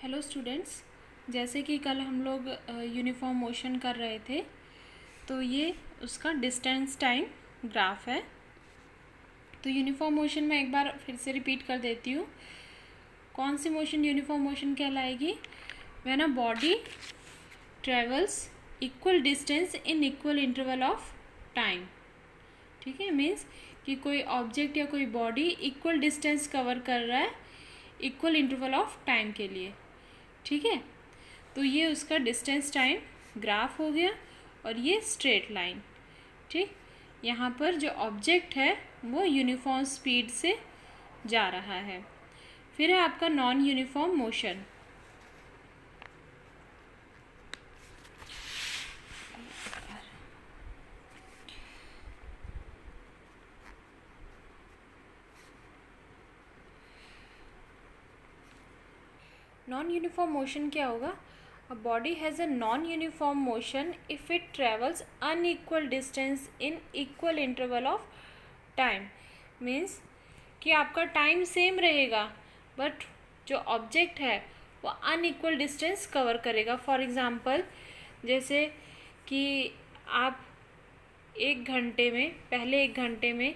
Hello students, जैसे कि कल हम लोग यूनिफॉर्म मोशन कर रहे थे, तो ये उसका डिस्टेंस टाइम ग्राफ है। तो यूनिफॉर्म मोशन में एक बार फिर से रिपीट कर देती हूँ। कौन सी मोशन यूनिफॉर्म मोशन कहलाएगी? When a body travels equal distance in equal interval of time. ठीक है, मीन्स कि कोई ऑब्जेक्ट या कोई बॉडी इक्वल डिस्टेंस कवर कर रहा है इक्वल इंटरवल ऑफ टाइम के लिए। ठीक है, तो ये उसका डिस्टेंस टाइम ग्राफ हो गया और ये स्ट्रेट लाइन। ठीक, यहाँ पर जो ऑब्जेक्ट है वो यूनिफॉर्म स्पीड से जा रहा है। फिर है आपका non uniform motion. Non uniform motion क्या होगा? अ body has a non uniform motion if it travels unequal distance in equal interval of time. Means कि आपका टाइम सेम रहेगा बट जो ऑब्जेक्ट है वो अनइक्वल डिस्टेंस कवर करेगा। फॉर एग्ज़ाम्पल, जैसे कि आप पहले एक घंटे में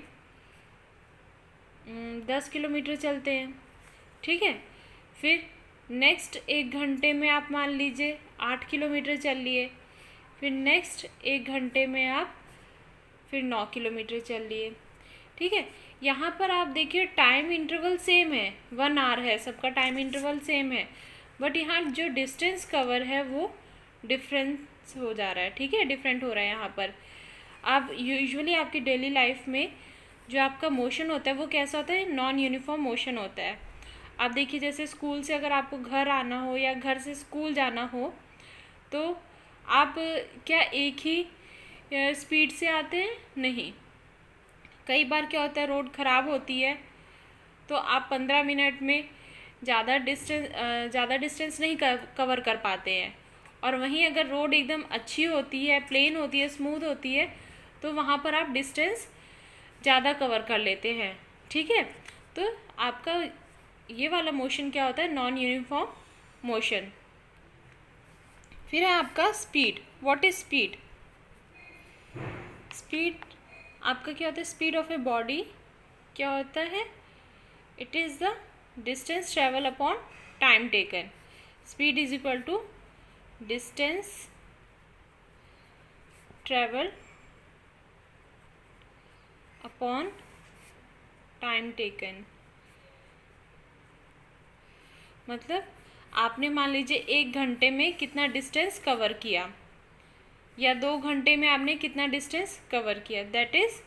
10 किलोमीटर चलते हैं। ठीक है, फिर नेक्स्ट एक घंटे में आप मान लीजिए 8 किलोमीटर चल लिए। फिर नेक्स्ट एक घंटे में आप फिर 9 किलोमीटर चल लिए। ठीक है, यहाँ पर आप देखिए टाइम इंटरवल सेम है, 1 आवर है, सबका टाइम इंटरवल सेम है, बट यहाँ जो डिस्टेंस कवर है वो डिफरेंस हो जा रहा है। ठीक है, डिफरेंट हो रहा है यहाँ पर। आप यूजुअली आपकी डेली लाइफ में जो आपका मोशन होता है वो कैसा होता है? नॉन यूनिफॉर्म मोशन होता है। आप देखिए, जैसे स्कूल से अगर आपको घर आना हो या घर से स्कूल जाना हो तो आप क्या एक ही स्पीड से आते हैं? नहीं। कई बार क्या होता है, रोड ख़राब होती है तो आप 15 मिनट में ज़्यादा डिस्टेंस नहीं कवर कर पाते हैं। और वहीं अगर रोड एकदम अच्छी होती है, प्लेन होती है, स्मूथ होती है, तो वहाँ पर आप डिस्टेंस ज़्यादा कवर कर लेते हैं। ठीक है, तो आपका ये वाला मोशन क्या होता है? Non uniform motion. फिर है आपका speed. What is speed? Speed आपका क्या होता है? स्पीड ऑफ ए बॉडी क्या होता है? It is the distance travel upon time taken. Speed is equal to distance travel upon time taken. मतलब आपने मान लीजिए 1 घंटे में कितना डिस्टेंस कवर किया या 2 घंटे में आपने कितना डिस्टेंस कवर किया, दैट इज़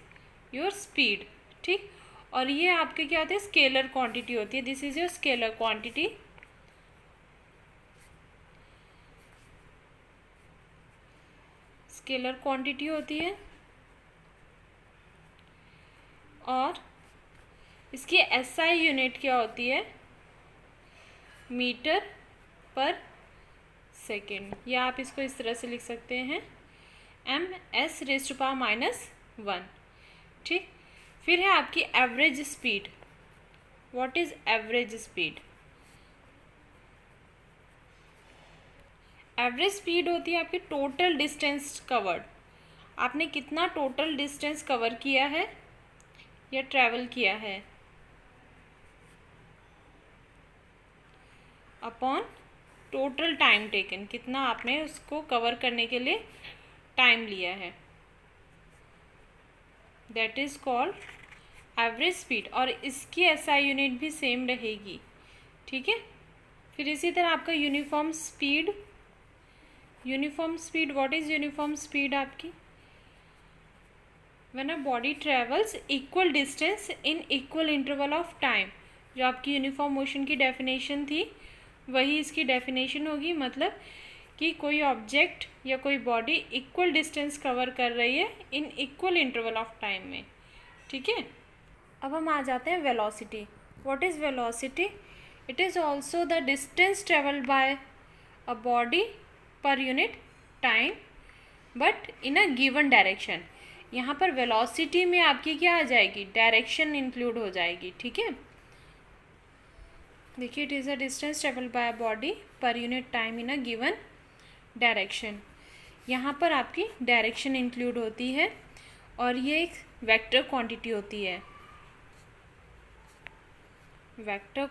योर स्पीड। ठीक, और ये आपके क्या होते हैं? स्केलर क्वांटिटी होती है। This is your scalar quantity. Scalar quantity होती है और इसकी एसआई यूनिट क्या होती है? मीटर पर सेकेंड, या आप इसको इस तरह से लिख सकते हैं MS⁻⁻1। ठीक, फिर है आपकी average speed. What is average speed? Average speed होती है आपकी टोटल डिस्टेंस कवर्ड। आपने कितना टोटल डिस्टेंस कवर किया है या ट्रैवल किया है अपॉन टोटल टाइम टेकन, कितना आपने उसको कवर करने के लिए टाइम लिया है, that is called average speed. और इसकी एसआई यूनिट भी सेम रहेगी। ठीक है, फिर इसी तरह आपका uniform speed. Uniform speed, what is uniform speed आपकी? When a body travels equal distance in equal interval of time. जो आपकी यूनिफॉर्म मोशन की डेफिनेशन थी वही इसकी डेफिनेशन होगी। मतलब कि कोई ऑब्जेक्ट या कोई बॉडी इक्वल डिस्टेंस कवर कर रही है इन इक्वल इंटरवल ऑफ टाइम में। ठीक है, अब हम आ जाते हैं velocity. What is velocity? It is also the distance travelled by a body per unit time but in a given direction. यहाँ पर वेलोसिटी में आपकी क्या आ जाएगी? डायरेक्शन इंक्लूड हो जाएगी। ठीक है, देखिए, it is a distance travel by a body per unit time in a given direction. यहाँ पर आपकी डायरेक्शन इंक्लूड होती है और ये एक वेक्टर क्वांटिटी होती है। वेक्टर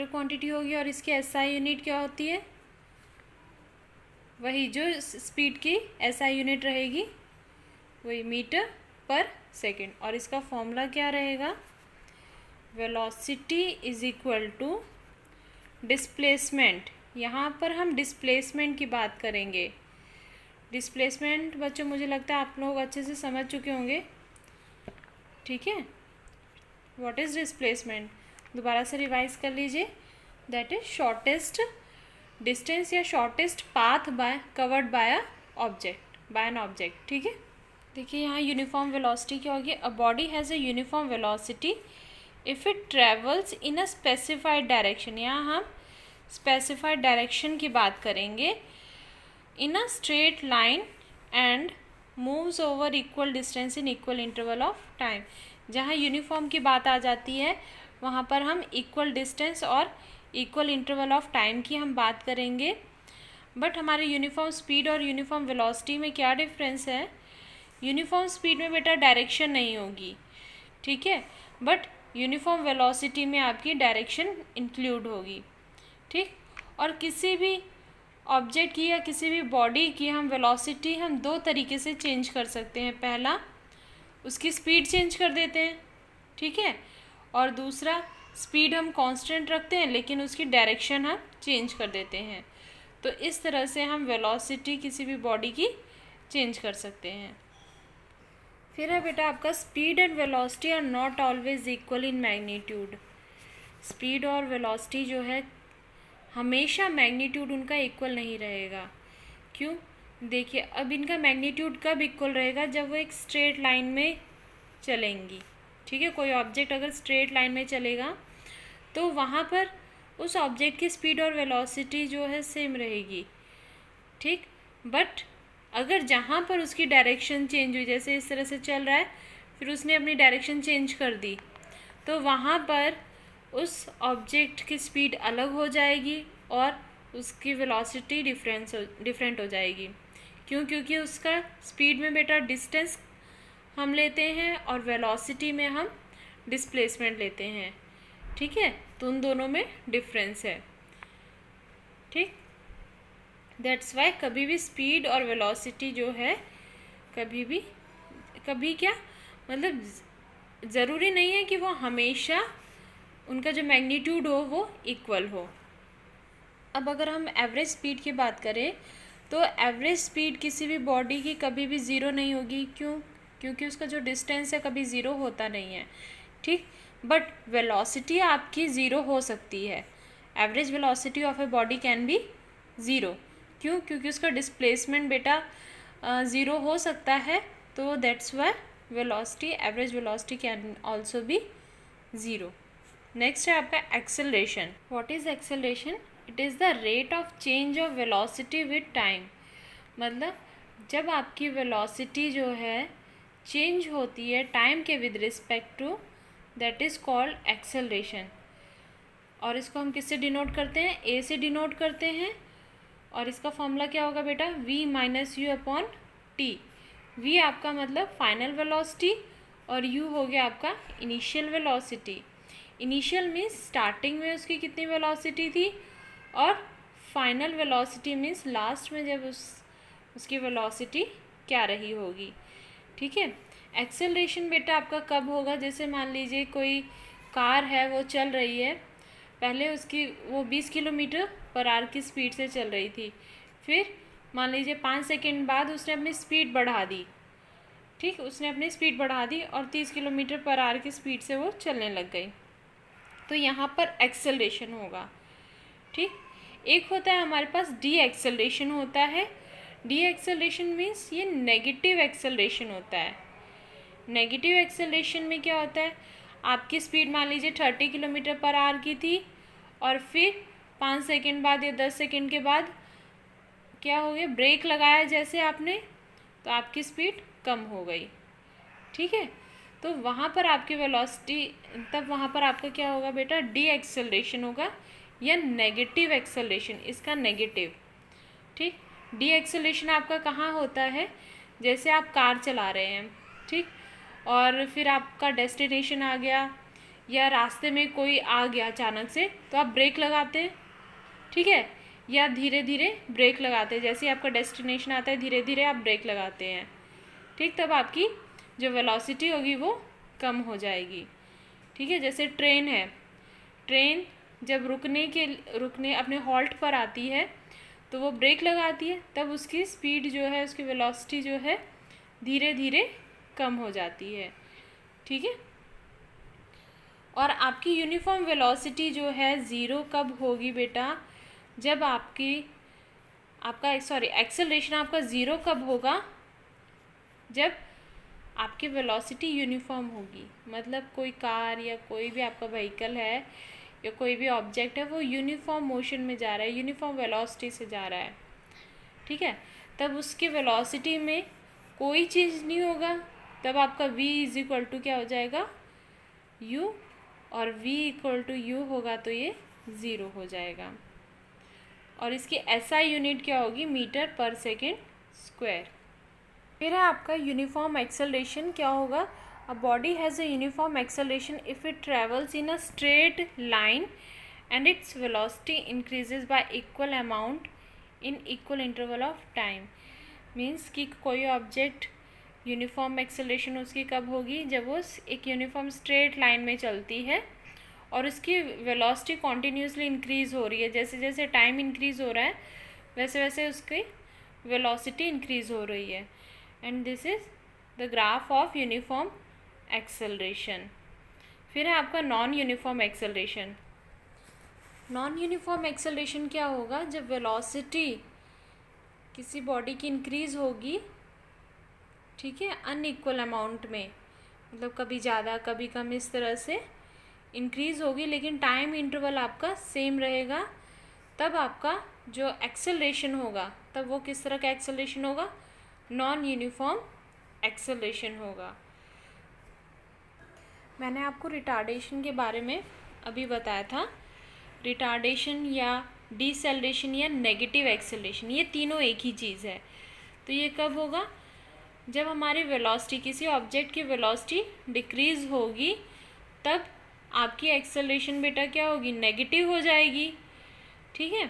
क्वांटिटी होगी और इसकी एसआई यूनिट क्या होती है? वही जो स्पीड की एसआई यूनिट रहेगी, वही मीटर पर सेकेंड। और इसका फॉर्मूला क्या रहेगा? Velocity is equal to displacement. यहाँ पर हम डिस्प्लेसमेंट की बात करेंगे। डिस्प्लेसमेंट बच्चों मुझे लगता है आप लोग अच्छे से समझ चुके होंगे, ठीक है। What is displacement? दोबारा से रिवाइज कर लीजिए। दैट इज शॉर्टेस्ट डिस्टेंस या shortest path by covered by an object, ठीक है। देखिए यहाँ यूनिफॉर्म वेलोसिटी क्या होगी? A body has a uniform velocity if it travels in a specified direction. यहाँ हम स्पेसिफाइड डायरेक्शन की बात करेंगे। In a straight line and moves over equal distance in equal interval of time. जहाँ uniform की बात आ जाती है वहाँ पर हम इक्वल डिस्टेंस और इक्वल इंटरवल ऑफ टाइम की हम बात करेंगे। बट हमारे यूनिफॉर्म स्पीड और यूनिफॉर्म वेलोसिटी में क्या डिफरेंस है? यूनिफॉर्म स्पीड में बेटा डायरेक्शन नहीं होगी, ठीक है, बट यूनिफॉर्म वेलोसिटी में आपकी डायरेक्शन इंक्लूड होगी, ठीक। और किसी भी ऑब्जेक्ट की या किसी भी बॉडी की हम वेलोसिटी हम दो तरीके से चेंज कर सकते हैं। पहला, उसकी स्पीड चेंज कर देते हैं, ठीक है, और दूसरा स्पीड हम कांस्टेंट रखते हैं लेकिन उसकी डायरेक्शन हम चेंज कर देते हैं। तो इस तरह से हम वेलोसिटी किसी भी बॉडी की चेंज कर सकते हैं। फिर है बेटा आपका speed and velocity are not always equal in magnitude. Speed और वेलोसिटी जो है हमेशा मैग्नीट्यूड उनका इक्वल नहीं रहेगा। क्यों? देखिए, अब इनका मैग्नीट्यूड कब इक्वल रहेगा? जब वो एक स्ट्रेट लाइन में चलेंगी, ठीक है। कोई ऑब्जेक्ट अगर स्ट्रेट लाइन में चलेगा तो वहाँ पर उस ऑब्जेक्ट की स्पीड और वेलोसिटी जो है सेम रहेगी, ठीक। बट अगर जहाँ पर उसकी डायरेक्शन चेंज हुई, जैसे इस तरह से चल रहा है, फिर उसने अपनी डायरेक्शन चेंज कर दी, तो वहाँ पर उस ऑब्जेक्ट की स्पीड अलग हो जाएगी और उसकी वेलोसिटी डिफरेंट हो जाएगी। क्यों? क्योंकि उसका स्पीड में बेटा डिस्टेंस हम लेते हैं और वेलोसिटी में हम डिस्प्लेसमेंट लेते हैं, ठीक है। तो उन दोनों में डिफरेंस है, ठीक। दैट्स वाई कभी भी स्पीड और वेलोसिटी जो है कभी क्या मतलब ज़रूरी नहीं है कि वो हमेशा उनका जो मैग्नीट्यूड हो वो इक्वल हो। अब अगर हम एवरेज स्पीड की बात करें तो एवरेज स्पीड किसी भी बॉडी की कभी भी ज़ीरो नहीं होगी। क्यों? क्योंकि उसका जो डिस्टेंस है कभी ज़ीरो होता नहीं है, ठीक। बट वेलोसिटी आपकी ज़ीरो हो सकती है। Average velocity of a body can be zero. क्यों? क्योंकि उसका डिस्प्लेसमेंट बेटा ज़ीरो हो सकता है, तो that's why velocity, average velocity can also be zero. Next है आपका acceleration. What is acceleration? It is the rate of change of velocity with time. मतलब जब आपकी वेलोसिटी जो है चेंज होती है टाइम के with respect to, that is called acceleration. और इसको हम किससे डिनोट करते हैं? ए से डिनोट करते हैं। और इसका फॉर्मूला क्या होगा बेटा? v minus you upon T. v आपका मतलब फाइनल वेलोसिटी और u हो गया आपका initial velocity. Initial means starting में उसकी कितनी वेलोसिटी थी, और फाइनल वेलोसिटी मीन्स लास्ट में जब उसकी वेलोसिटी क्या रही होगी, ठीक है। एक्सेलरेशन बेटा आपका कब होगा? जैसे मान लीजिए कोई कार है, वो चल रही है, पहले उसकी वो 20 किलोमीटर पर आवर की स्पीड से चल रही थी, फिर मान लीजिए 5 सेकंड बाद उसने अपनी स्पीड बढ़ा दी, ठीक, उसने अपनी स्पीड बढ़ा दी और 30 किलोमीटर पर आवर की स्पीड से वो चलने लग गई, तो यहाँ पर एक्सेलरेशन होगा, ठीक। एक होता है हमारे पास डी एक्सेलरेशन होता है। डी एक्सेलरेशन मीन्स ये नेगेटिव एक्सेलरेशन होता है। नेगेटिव एक्सेलरेशन में क्या होता है? आपकी स्पीड मान लीजिए 30 किलोमीटर पर आवर की थी और फिर 5 सेकंड बाद या 10 सेकंड के बाद क्या हो गया? ब्रेक लगाया जैसे आपने, तो आपकी स्पीड कम हो गई, ठीक है। तो वहाँ पर आपकी वेलोसिटी, तब वहाँ पर आपका क्या होगा बेटा, डी एक्सेलरेशन होगा या नेगेटिव एक्सेलरेशन, इसका नेगेटिव। ठीक, डी एक्सेलरेशन आपका कहाँ होता है, जैसे आप कार चला रहे हैं, ठीक, और फिर आपका डेस्टिनेशन आ गया या रास्ते में कोई आ गया अचानक से, तो आप ब्रेक लगाते हैं, ठीक है, या धीरे धीरे ब्रेक लगाते हैं, जैसे ही आपका डेस्टिनेशन आता है धीरे धीरे आप ब्रेक लगाते हैं, ठीक, तब आपकी जो वेलोसिटी होगी वो कम हो जाएगी। ठीक है, जैसे ट्रेन है, ट्रेन जब रुकने अपने हॉल्ट पर आती है तो वो ब्रेक लगाती है, तब उसकी स्पीड जो है, उसकी वेलोसिटी जो है धीरे धीरे कम हो जाती है। ठीक है, और आपकी यूनिफॉर्म वेलोसिटी जो है ज़ीरो कब होगी बेटा, जब एक्सेलरेशन आपका ज़ीरो कब होगा, जब आपकी वेलोसिटी यूनिफॉर्म होगी। मतलब कोई कार या कोई भी आपका व्हीकल है या कोई भी ऑब्जेक्ट है, वो यूनिफॉर्म मोशन में जा रहा है, यूनिफॉर्म वेलोसिटी से जा रहा है, ठीक है, तब उसकी वेलोसिटी में कोई चेंज नहीं होगा, तब आपका v इज इक्वल टू क्या हो जाएगा, u, और v इक्वल टू u होगा तो ये ज़ीरो हो जाएगा। और इसकी SI यूनिट क्या होगी, मीटर पर सेकेंड स्क्वायर। फिर है आपका यूनिफॉर्म एक्सेलरेशन क्या होगा, अ body has a uniform acceleration if it travels in a straight line and its velocity increases y equal amount in equal interval of time. Means कि कोई ऑब्जेक्ट यूनिफॉर्म एक्सेलरेशन उसकी कब होगी, जब वो एक यूनिफॉर्म स्ट्रेट लाइन में चलती है और उसकी वेलोसिटी कॉन्टीन्यूसली इंक्रीज़ हो रही है, जैसे जैसे टाइम इंक्रीज़ हो रहा है वैसे वैसे उसकी वेलोसिटी इंक्रीज़ हो रही है। And this is the graph of uniform acceleration. फिर है आपका non uniform acceleration. Non uniform acceleration क्या होगा, जब वेलोसिटी किसी बॉडी की इंक्रीज़ होगी, ठीक है, अनइक्वल अमाउंट में, मतलब कभी ज़्यादा कभी कम, इस तरह से इंक्रीज़ होगी, लेकिन टाइम इंटरवल आपका सेम रहेगा, तब आपका जो एक्सेलरेशन होगा, तब वो किस तरह का एक्सेलरेशन होगा, नॉन यूनिफॉर्म एक्सेलरेशन होगा। मैंने आपको रिटार्डेशन के बारे में अभी बताया था। रिटार्डेशन या डिसेलरेशन या नेगेटिव एक्सेलरेशन, ये तीनों एक ही चीज़ है। तो ये कब होगा, जब हमारी वेलोसिटी, किसी ऑब्जेक्ट की वेलोसिटी डिक्रीज़ होगी, तब आपकी एक्सेलरेशन बेटा क्या होगी, नेगेटिव हो जाएगी। ठीक है,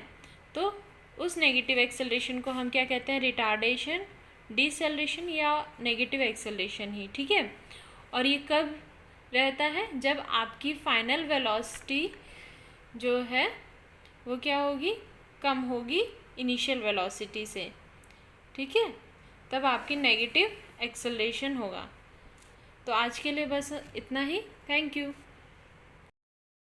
तो उस नेगेटिव एक्सेलरेशन को हम क्या कहते हैं, रिटार्डेशन, डिसेलरेशन या नेगेटिव एक्सेलरेशन ही। ठीक है, और ये कब रहता है, जब आपकी फाइनल वेलोसिटी जो है वो क्या होगी, कम होगी इनिशियल वेलोसिटी से। ठीक है, तब आपकी नेगेटिव एक्सेलरेशन होगा। तो आज के लिए बस इतना ही। Thank you.